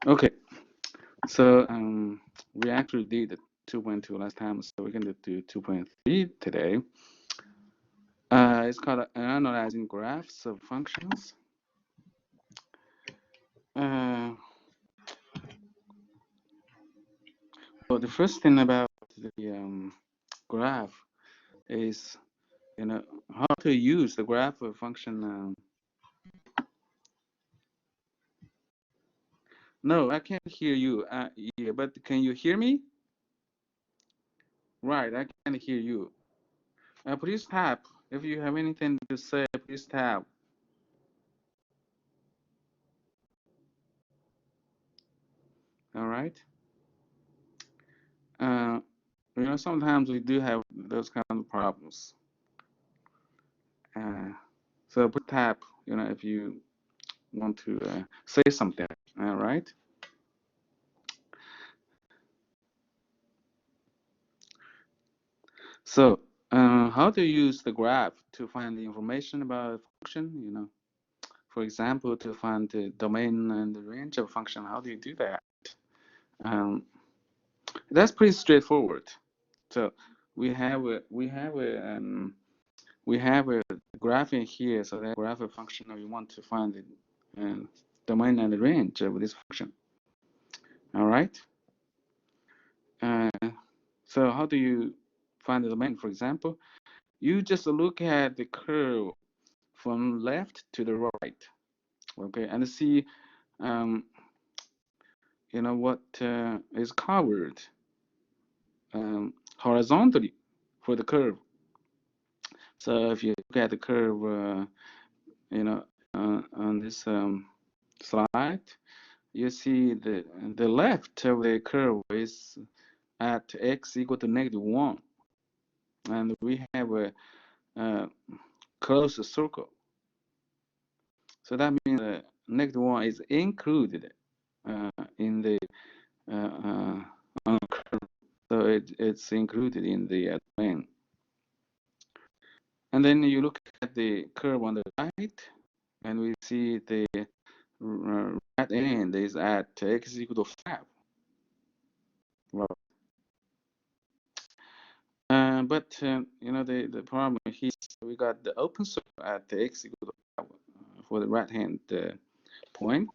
Okay, so we actually did 2.2 last time, so we're going to do 2.3 today. It's called analyzing graphs of functions. Uh, well, the first thing about the graph is, how to use the graph of function. No, I can't hear you. Yeah, but can you hear me? Right, I can't hear you. Please tap. If you have anything to say, please tap. All right. Uh, sometimes we do have those kind of problems. Uh, so please tap. If you want to say something. All right. So, how to use the graph to find the information about a function? For example, to find the domain and the range of a function. How do you do that? Um, that's pretty straightforward. So we have a graph in here. So that graph of function, we want to find the domain and the range of this function. All right. Uh, so how do you find the domain? For example, you just look at the curve from left to the right, okay, and see, um, what is covered horizontally for the curve. So if you look at the curve, on this slide, you see the left of the curve is at x equal to -1, and we have a closed circle. So that means -1 is included in the curve. So it's included in the domain. And then you look at the curve on the right, and we see the right end is at x equal to 5. Well, but the problem here is we got the open circle at the x equal to 5 for the right hand point.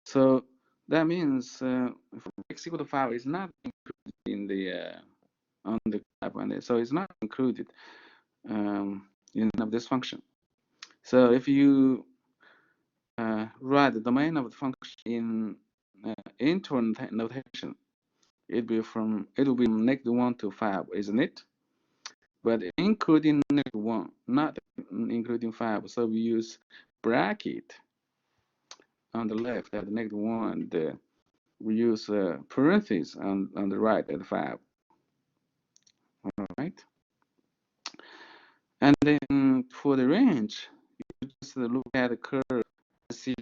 So that means x equal to 5 is not included in the on the graph, and so it's not included in this function. So if you write the domain of the function in internal notation, it will be from -1 to 5, isn't it? But including -1, not including 5. So we use bracket on the left at -1. We use parentheses on the right at 5. All right. And then for the range, you just look at the curve and see,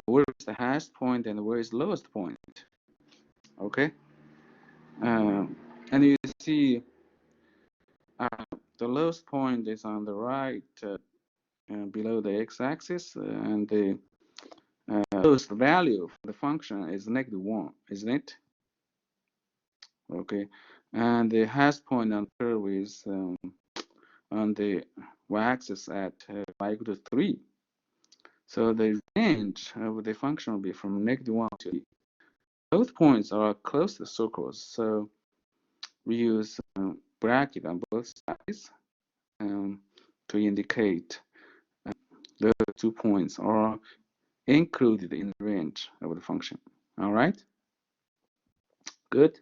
where is the highest point and where is the lowest point. Okay. And you see the lowest point is on the right below the x-axis, and the lowest value for the function is -1, isn't it? Okay. And the highest point on the curve is on the y-axis at y equal to 3. So the range of the function will be from -1 to 3. Both points are closed circles, so we use bracket on both sides to indicate the 2 points are included in the range of the function. All right, good.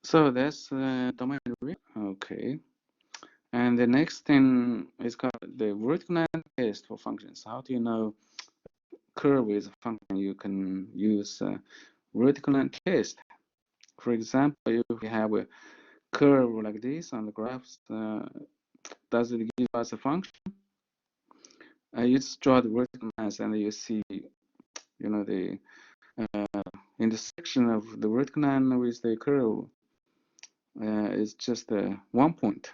So that's domain. Okay, and the next thing is called the vertical line test for functions. How do you know curve is a function? You can use vertical line test. For example, if we have a curve like this on the graphs, does it give us a function? You just draw the vertical lines and you see, the intersection of the vertical line with the curve is just 1 point.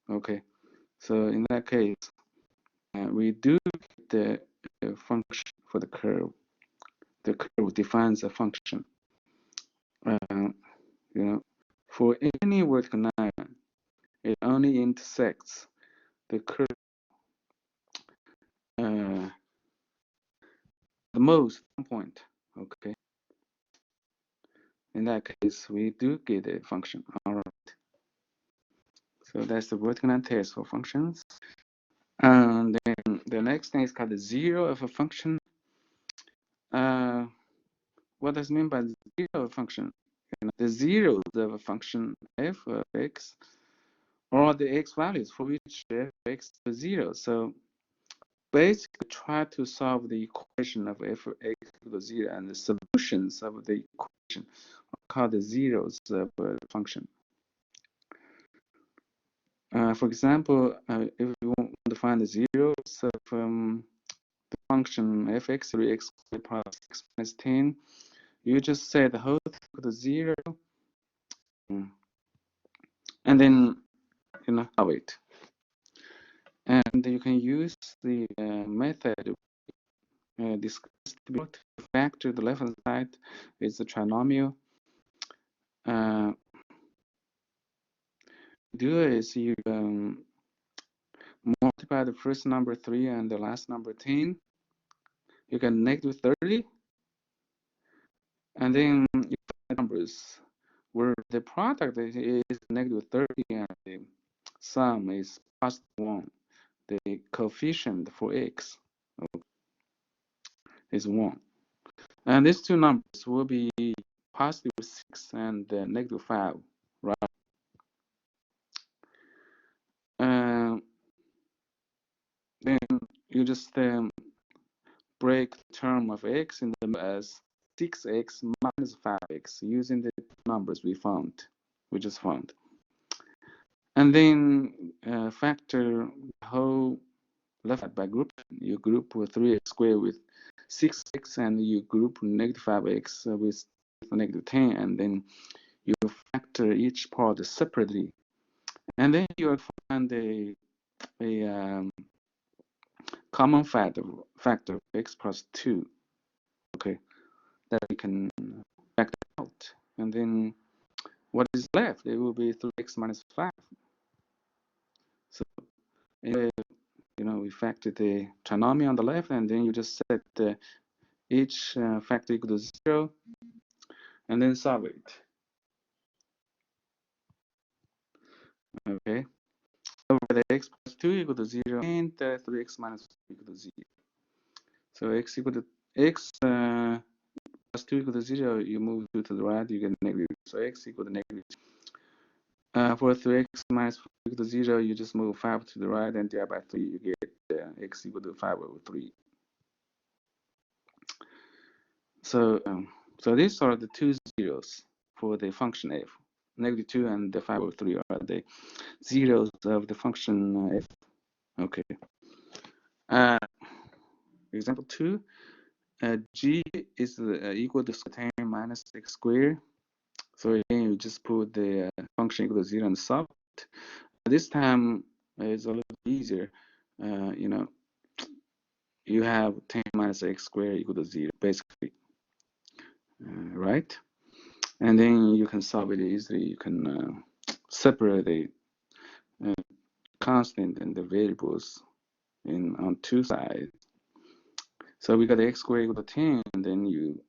Okay, so in that case, we do the function for the curve. The curve defines a function. You know, for any vertical line, it only intersects the curve the most point. Okay. In that case, we do get a function. All right. So that's the vertical line test for functions. And then the next thing is called the zero of a function. What does it mean by zero of a function? The zeros of a function f of x are the x values for which f of x is 0. So basically try to solve the equation of f of x equal to 0, and the solutions of the equation are called the zeros of a function. For example, if you want to find the zeros of the function f(x) 3x squared plus x minus 10, you just set the whole thing equal to 0, and then solve it. And you can use the method discussed below to factor the left hand side is the trinomial. Do is you multiply the first number 3 and the last number 10. You get negative 30, and then you find numbers where the product is negative 30 and the sum is positive 1. The coefficient for x is 1. And these two numbers will be positive 6 and negative 5, right? Then you just break the term of x in them as 6x minus 5x using the numbers we just found. And then factor the whole left side by group. You group with 3x squared with 6x, and you group negative 5x with negative 10, and then you factor each part separately. And then you find a common factor x plus 2. Okay, that we can factor out. And then what is left? It will be 3x minus 5. So we factor the trinomial on the left, and then you just set each factor equal to 0, and then solve it. Okay, so the x plus 2 equal to 0, and 3x minus 4 equal to 0. So x equal to x plus 2 equal to 0, you move 2 to the right, you get negative. So x equal to negative. For 3x minus 4 equal to 0, you just move 5 to the right and divide by 3, you get x equal to 5 over 3. So these are the two zeros for the function f. Negative 2 and the 5 over 3 are the zeros of the function f. Okay. Example 2, g is equal to 10 minus x squared. So again, you just put the function equal to 0 and solve it. This time it's a little easier. You have 10 minus x squared equal to 0, basically. Right? And then you can solve it easily. You can separate the constant and the variables on two sides. So we got the x squared equal to 10, and then you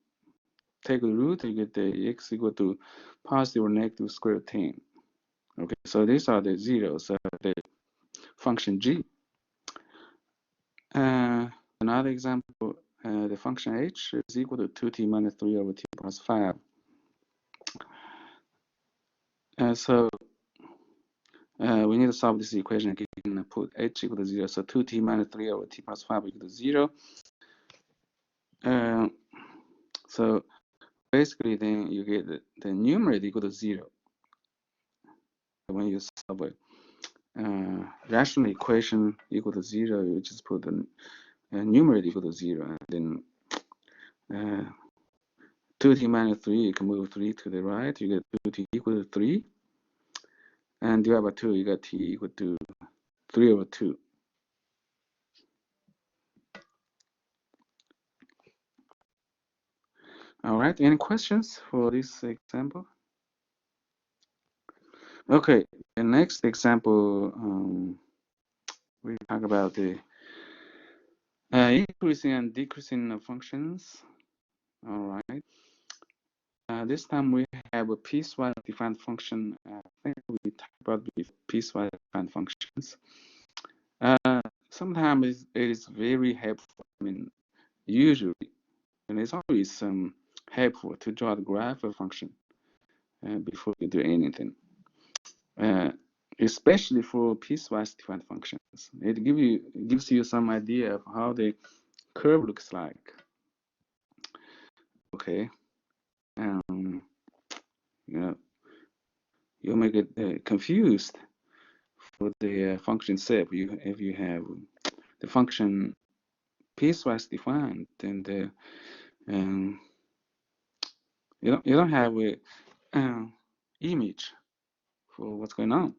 take the root, you get the x equal to positive or negative square root of 10. Okay, so these are the zeros of the function g. Another example, the function h is equal to 2t minus 3 over t plus 5. So we need to solve this equation again and put h equal to 0. So 2t minus 3 over t plus 5 equal to 0. So basically, then you get the numerator equal to 0. When you solve a rational equation equal to 0, you just put the numerator equal to 0, and then 2t minus 3, you can move 3 to the right, you get 2t equal to 3, and divide by 2, you got t equal to 3 over 2. All right, any questions for this example? Okay, the next example, we talk about the increasing and decreasing functions. All right. This time we have a piecewise defined function. I think we talked about with piecewise defined functions. Sometimes it is very helpful. I mean, usually, and it's always helpful to draw the graph of function before you do anything. Especially for piecewise defined functions, it gives you some idea of how the curve looks like. Okay, you know, you may get confused for the function itself. If you have the function piecewise defined, then you don't have a image for what's going on.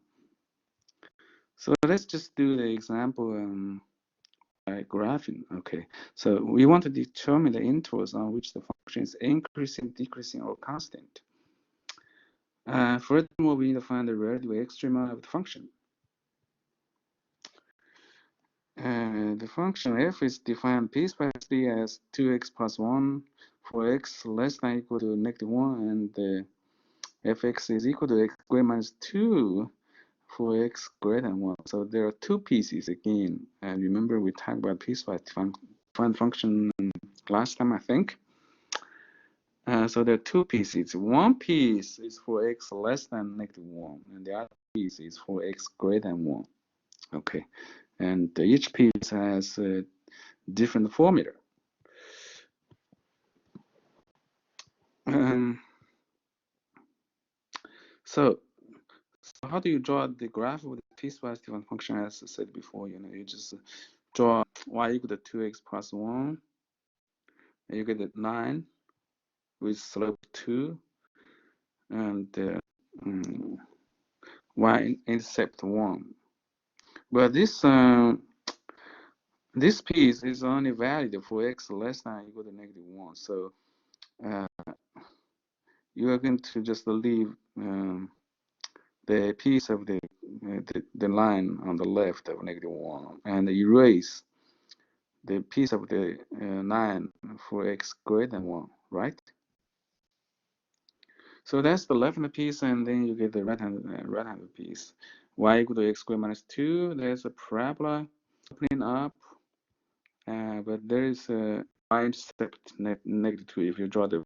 So let's just do the example by graphing. Okay, so we want to determine the intervals on which the function is increasing, decreasing, or constant. Furthermore, we need to find the relative extrema of the function. The function f is defined piecewise as 2x plus 1 for x less than or equal to -1, and fx is equal to x squared minus 2 for x greater than 1. So there are two pieces again. And remember, we talked about piecewise defined function last time, I think. So there are two pieces. One piece is for x less than -1, and the other piece is for x greater than 1. Okay, and each piece has a different formula. So how do you draw the graph of the piecewise defined function? As I said before, you just draw y equal to 2x plus 1, and you get the 9 with slope 2, and y-intercept 1. But this piece is only valid for x less than or equal to -1. So you are going to just leave the piece of the line on the left of -1 and erase the piece of the 9 for x greater than 1, right? So that's the left-hand piece, and then you get the right-hand piece. Y equal to x squared minus 2. There's a parabola opening up, but there is a y-intercept -2 if you draw the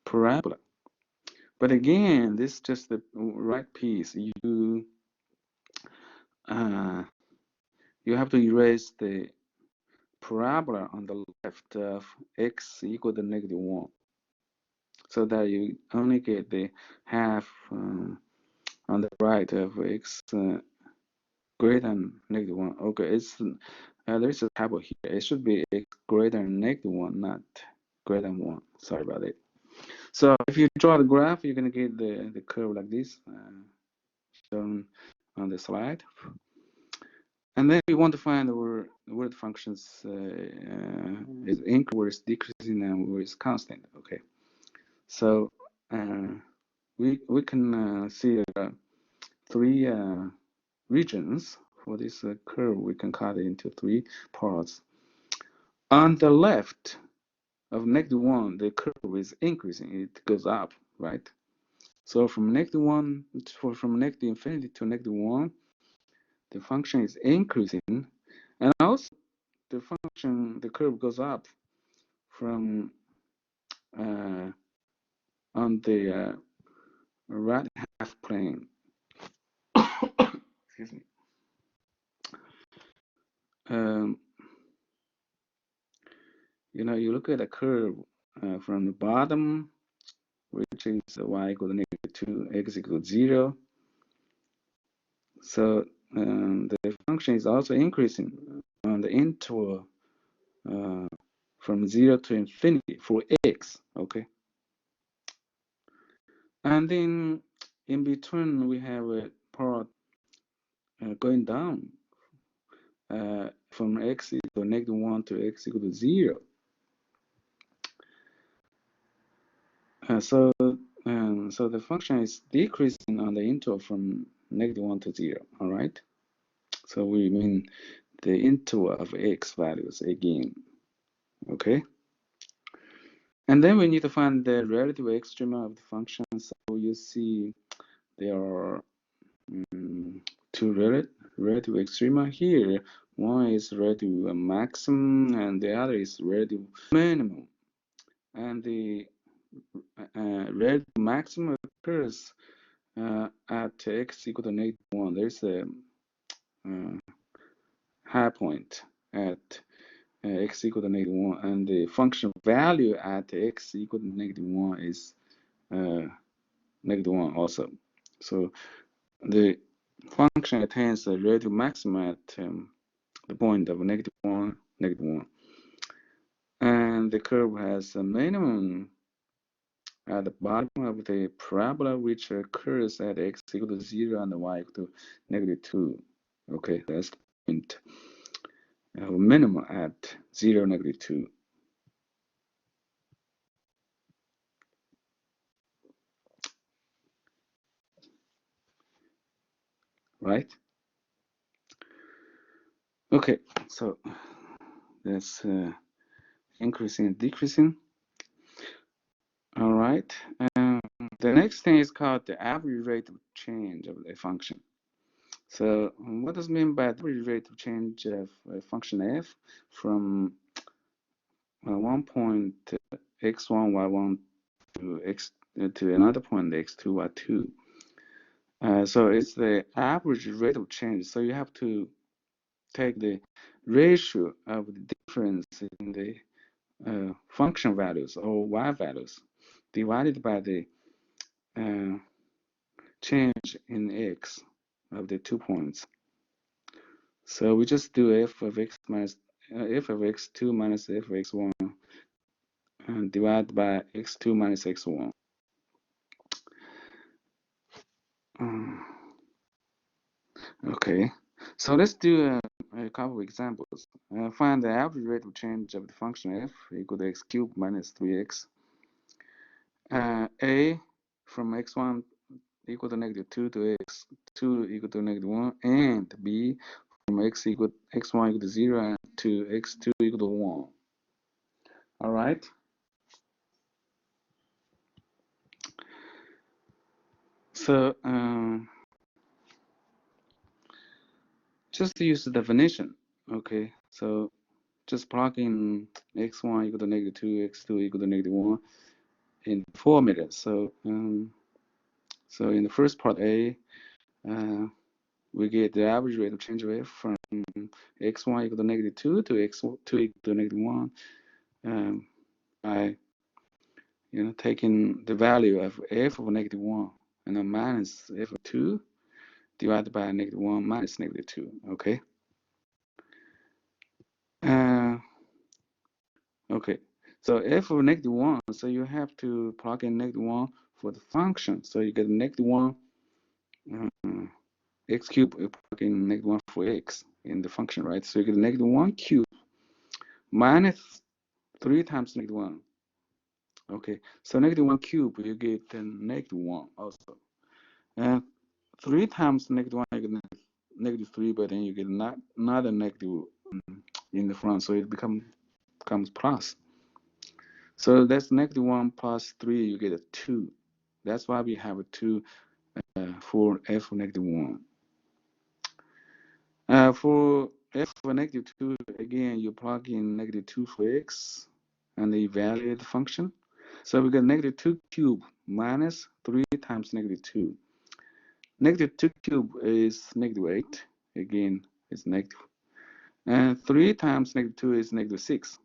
parabola. But again, this is just the right piece. You have to erase the parabola on the left of x equal to -1, so that you only get the half on the right of x greater than -1. Okay, there's a typo here. It should be x greater than -1, not greater than 1. Sorry about it. So if you draw the graph, you're gonna get the curve like this, shown on the slide. And then we want to find where the functions is increasing, where it's decreasing, and where it's constant. Okay, so we can see three regions for this curve. We can cut it into three parts. On the left of -1, the curve is increasing. It goes up, right? So from -1, from negative infinity to -1, the function is increasing, and also the curve goes up from on the right half plane. Excuse me. You look at a curve from the bottom, which is y equal to -2, x equal to 0. So the function is also increasing on the interval from 0 to infinity for x, okay? And then in between, we have a part going down from x equal to -1 to x equal to 0. So the function is decreasing on the interval from -1 to 0. All right. So we mean the interval of x values again. Okay. And then we need to find the relative extrema of the function. So you see there are two relative extrema here. One is relative maximum and the other is relative minimum. And the relative maximum occurs at x equal to -1. There's a high point at x equal to -1, and the function value at x equal to -1 is -1 also. So the function attains the relative maximum at the point of -1, -1. And the curve has a minimum at the bottom of the parabola, which occurs at x equal to 0 and y equal to -2. Okay, that's the point of minimum at 0, -2. Right? Okay, so that's increasing and decreasing. All right. The next thing is called the average rate of change of a function. So what does it mean by the average rate of change of a function f from one point x1, y1 to x to another point x2, y2? So it's the average rate of change. So you have to take the ratio of the difference in the function values or y values divided by the change in x of the 2 points. So we just do f of x minus f of x2 minus f of x1 and divide by x2 minus x1. Okay, so let's do a couple of examples. Find the average rate of change of the function f equal to x cubed minus 3x. A from x1 equal to -2 to x2 equal to -1, and b from x1 equal to 0 to x2 equal to 1. All right. So just to use the definition. Okay. So just plug in x1 equal to -2, x2 equal to -1 in formula. So so in the first part A, we get the average rate of change of f from x1 equal to -2 to x2 equal to -1 by taking the value of f of -1 and then minus f of 2 divided by -1 minus -2. Okay. Okay. So f of -1, so you have to plug in -1 for the function. So you get -1 x cubed, you plug in -1 for x in the function, right? So you get -1 cubed minus 3 times -1. Okay. So -1 cubed, you get -1 also. And 3 times -1, you get -3, but then you get another negative in the front, so it becomes plus. So that's -1 plus 3, you get a 2. That's why we have a 2 for f of -1. For f of -2, again, you plug in -2 for x and evaluate the function. So we get -2 cubed minus 3 times -2. -2 cubed is -8. Again, it's negative. And 3 times -2 is -6.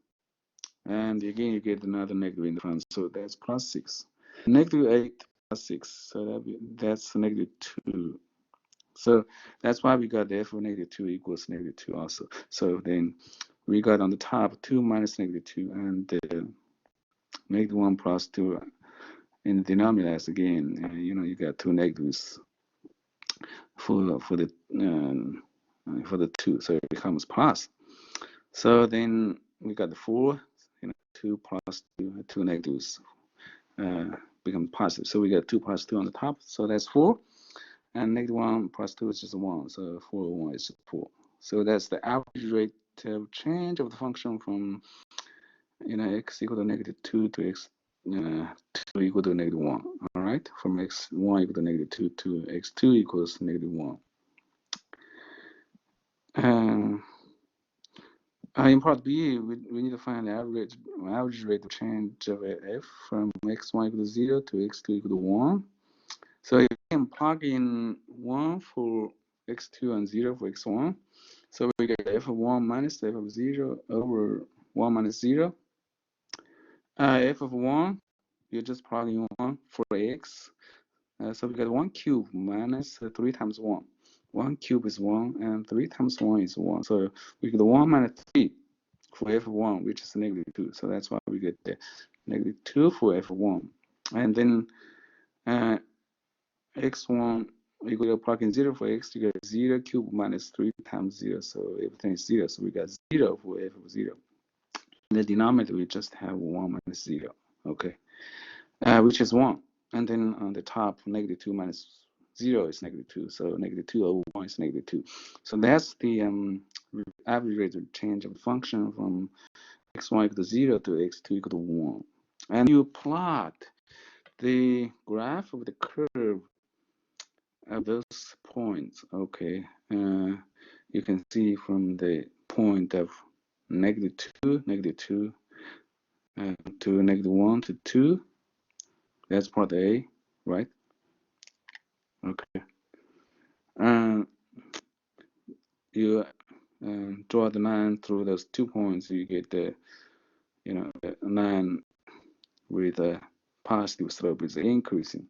And again, you get another negative in the front. So that's +6. -8 plus 6. So that's -2. So that's why we got the f of -2 equals -2 also. So then we got on the top 2 minus -2 and -1 plus 2 in the denominator again. You got two negatives for the 2, so it becomes plus. So then we got the 4, 2 plus 2, 2 negatives become positive. So we got 2 plus 2 on the top, so that's 4. And -1 plus 2 is just 1, so 4 1 is 4. So that's the average rate of change of the function from x equal to -2 to x 2 equal to -1. All right, from x1 equal to -2 to x2 equals -1. In part B, we need to find the average rate of change of f from x1 equal to 0 to x2 equal to 1. So you can plug in 1 for x2 and 0 for x1. So we get f of 1 minus f of 0 over 1 minus 0. F of 1, you just plug in 1 for x. So we get 1 cube minus 3 times 1. 1 cube is 1, and 3 times 1 is 1. So we get 1 minus 3 for f of 1, which is -2. So that's why we get the -2 for f of 1. And then x1 equal to plug in 0 for x, you get 0 cube minus 3 times 0. So everything is 0. So we got 0 for f of 0. In the denominator, we just have 1 minus 0. Okay. Which is 1. And then on the top, -2 minus 0 is -2. So -2 over 1 is -2. So that's the average rate of change of the function from x1 equal to 0 to x2 equal to 1. And you plot the graph of the curve of those points. Okay. You can see from the point of -2, -2 to -1 to 2. That's part A, right? Okay. You draw the line through those 2 points, you get the the line with a positive slope is increasing.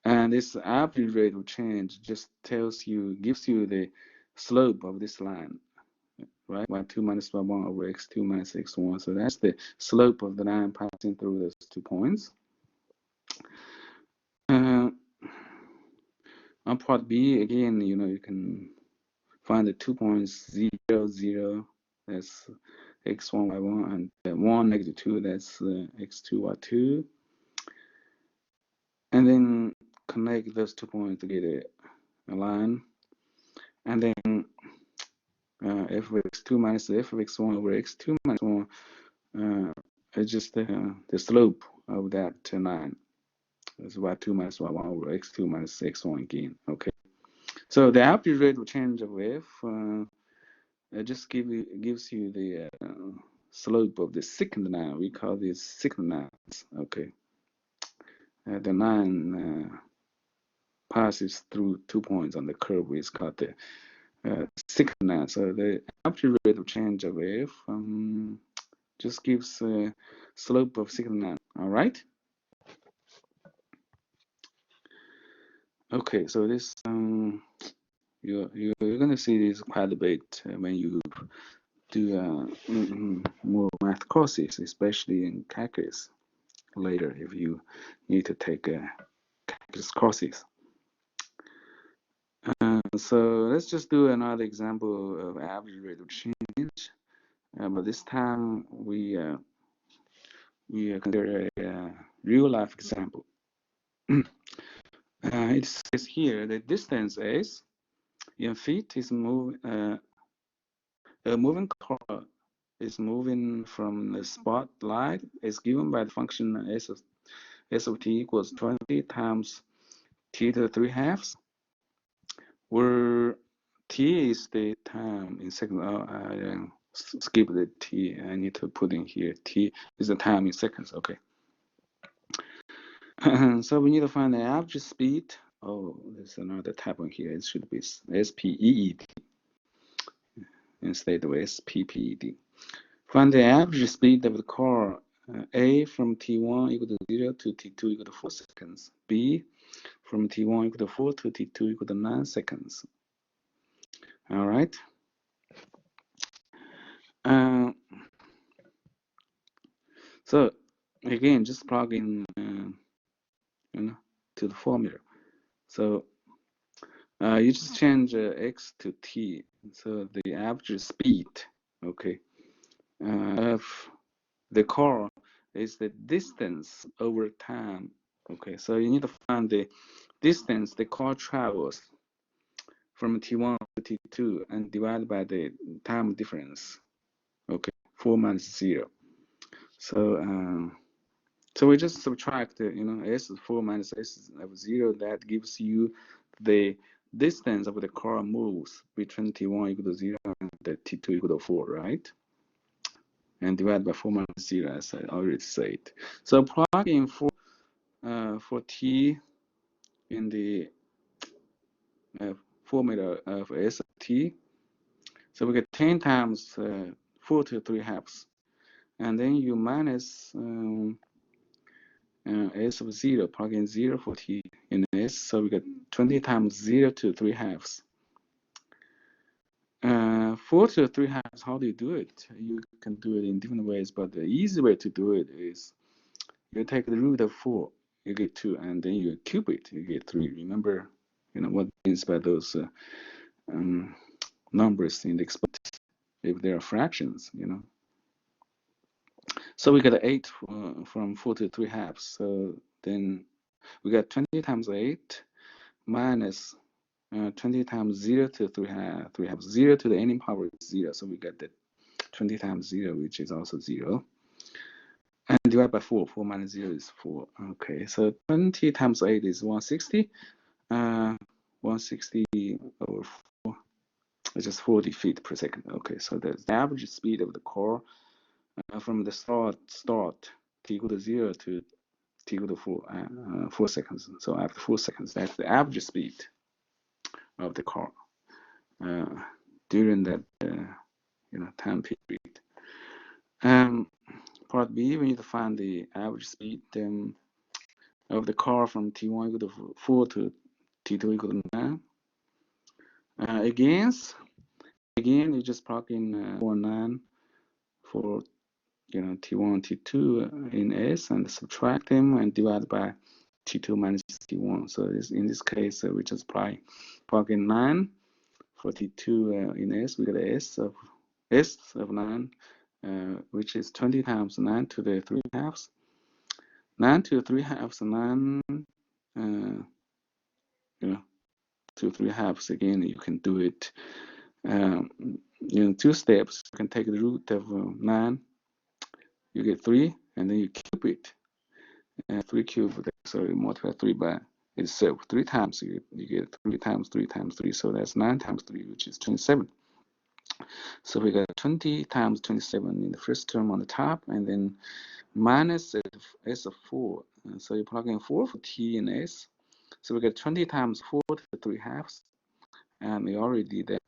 And this average rate of change just gives you the slope of this line, right? y2 minus y1 over x2 minus x1. So that's the slope of the line passing through those 2 points. On part B, again, you can find the 2 points 0, 0, that's x1, y1, and 1, -2, that's x2, y2. And then connect those 2 points to get a line. And then f of x2 minus f of x1 over x2 minus 1 is just the slope of that line. That's y2 minus y1 over x2 minus x1 again. Okay. So the average rate of change of f it just gives you the slope of the second line. We call this second lines. Okay. The line passes through 2 points on the curve. It's called the second line. So the average rate of change of f just gives a slope of second line. All right. Okay. So this you're gonna see this quite a bit when you do more math courses, especially in calculus later if you need to take calculus courses. So let's just do another example of average rate of change, but this time we consider a real life example. It says here the distance is in feet is a moving car is moving from the spotlight is given by the function s of t equals 20 times t to the 3/2, where t is the time in seconds. I skip the t. I need to put in here. T is the time in seconds. Okay. So we need to find the average speed. Oh, there's another type on here. It should be SPEED instead of SPPED. Find the average speed of the car. A from t1 equal to 0 to t2 equal to 4 seconds. B from t1 equal to 4 to t2 equal to 9 seconds. All right. So again, just plug in, to the formula. So you just change x to t. So the average speed, okay, of the car is the distance over time. Okay, so you need to find the distance the car travels from T1 to T2 and divide by the time difference. Okay, 4 minus 0. So so we just subtract, s 4 minus s of 0. That gives you the distance of the car moves between T1 equal to 0 and the T2 equal to 4, right? And divide by 4 minus 0, as I already said. So plug in for T in the formula of S of T. So we get 10 times 4 to the 3 halves. And then you minus S of 0, plug in 0 for T in S. So we get 20 times 0 to 3 halves. 4 to 3 halves, how do you do it? You can do it in different ways, but the easy way to do it is you take the root of 4, you get 2, and then you cube it, you get 3. Remember, what means by those numbers in the exponent if they are fractions, So we got 8 from 4 to 3 halves. So then we got 20 times 8 minus 20 times 0 to 3 halves. 0 to the any power is 0. So we got that 20 times 0, which is also 0. And divide by 4. 4 minus 0 is 4. Okay, so 20 times 8 is 160. 160 over 4, it's just 40 feet per second. Okay, so that's the average speed of the car from the start t equal to 0 to t equal to 4 seconds. So after 4 seconds, that's the average speed of the car during that time period. Part B, we need to find the average speed of the car from T1 equal to 4 to T2 equal to 9. Again, you just plug in 4 and 9 for T1, T2 in S and subtract them and divide by T2 minus T1. So in this case, we just plug in 9 for T2 in S. We got S of 9, which is 20 times 9 to the 3 halves. 9 to 3 halves, 9, to 3 halves. Again, you can do it in 2 steps. You can take the root of 9, you get 3, and then you cube it. 3 cubed, so you multiply 3 by itself 3 times. You get 3 times 3 times 3, so that's 9 times 3, which is 27. So we got 20 times 27 in the first term on the top, and then minus S of 4. So you plug in 4 for T and S. So we get 20 times 4 to the 3 halves, and we already did that.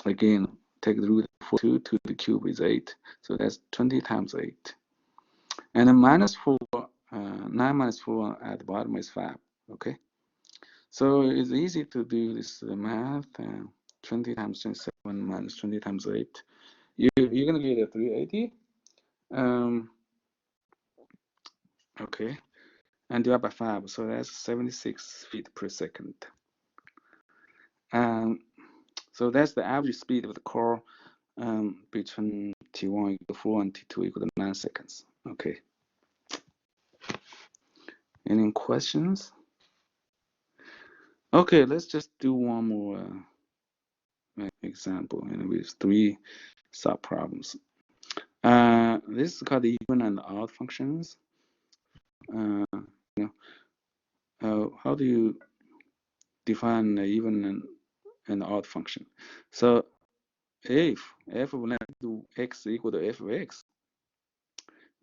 Again, take the root of 2 to the cube is 8. So that's 20 times 8. And then minus 4, 9 minus 4 at the bottom is 5. Okay. So it's easy to do this math. 20 times 27 minus 20 times 8. You're going to get a 380. Okay. And divide by 5. So that's 76 feet per second. So that's the average speed of the car between T1 equal to 4 and T2 equal to 9 seconds. Okay. Any questions? Okay, let's just do one more example, with 3 sub problems. This is called the even and odd functions. How do you define an even and odd function? So if f of negative x equal to f of x,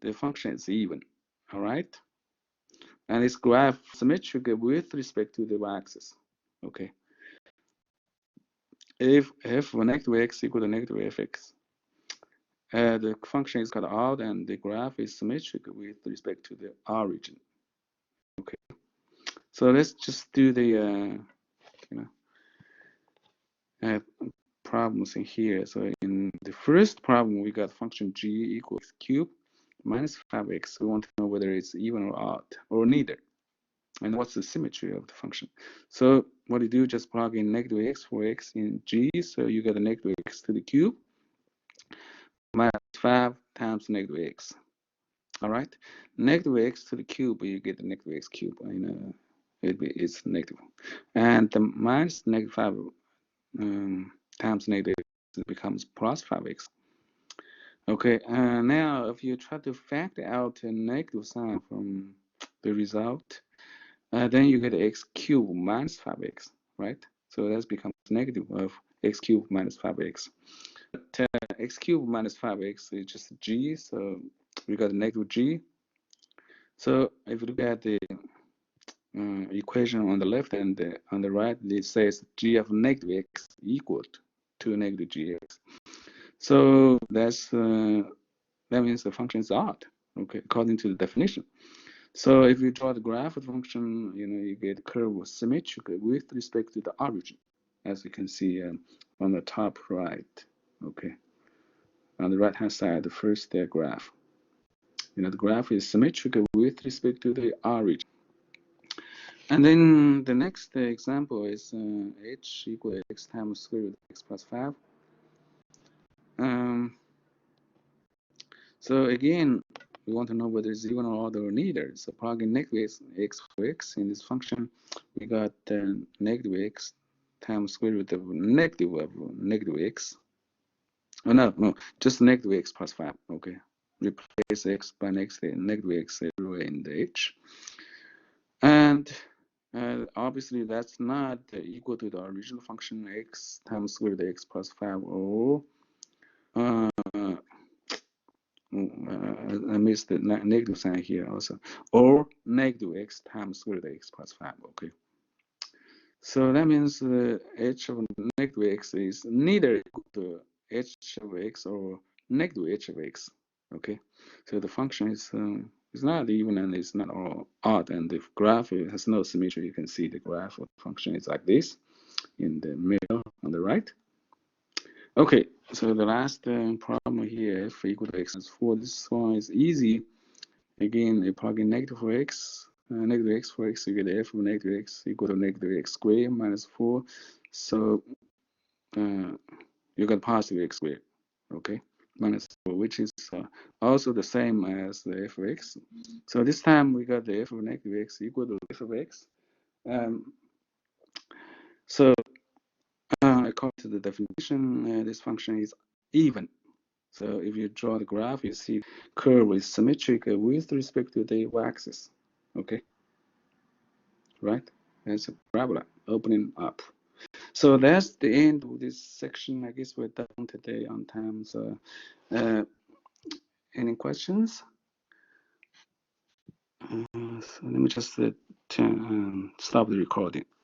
the function is even, all right? And its graph symmetric with respect to the y-axis, okay? If f of negative x equal to negative fx, the function is called odd, and the graph is symmetric with respect to the origin. Okay, so let's just do the problems in here. So in the first problem, we got function g equals x cubed minus 5x. We want to know whether it's even or odd or neither, and what's the symmetry of the function. So what you do, just plug in negative x for x in g, so you get a negative x to the cube minus 5 times negative x. All right, negative x to the cube, you get the negative x cube. It's negative, and the minus negative 5 times negative x becomes plus 5x. Okay, now if you try to factor out a negative sign from the result, then you get x cubed minus 5x, right? So that becomes negative of x cubed minus 5x. But x cubed minus 5x is just g, so we got a negative g. So if you look at the equation on the left and on the right, it says g of negative x equal to negative gx. So that means the function is odd, okay, according to the definition. So if you draw the graph of the function, you get a curve symmetric with respect to the origin, as you can see on the top right, okay. On the right-hand side, the first graph. The graph is symmetric with respect to the origin. And then the next example is h equal to x times square root of x plus 5. So again, we want to know whether it's even or odd or neither. So plugging negative x for x in this function, we got negative x times square root of negative x. Oh, no, just negative x plus 5, okay. Replace x by negative x everywhere in the h. And obviously that's not equal to the original function x times square root of x plus 5, or I missed the negative sign here also, or negative x times square root of x plus 5, okay. So that means h of negative x is neither equal to h of x or negative h of x, okay. So the function is not even and it's not odd, and the graph has no symmetry. You can see the graph of the function is like this in the middle on the right. Okay, so the last problem here, f equal to x is 4. This one is easy. Again, you plug in negative for x, negative x for x, you get f of negative x equal to negative x squared minus 4. So you got positive x squared, okay, minus 4, which is also the same as the f of x. So this time we got the f of negative x equal to f of x. So according to the definition, this function is even. So if you draw the graph, you see curve is symmetric with respect to the y-axis, okay? Right? That's a parabola opening up. So that's the end of this section. I guess we're done today on time. So any questions? So let me just stop the recording.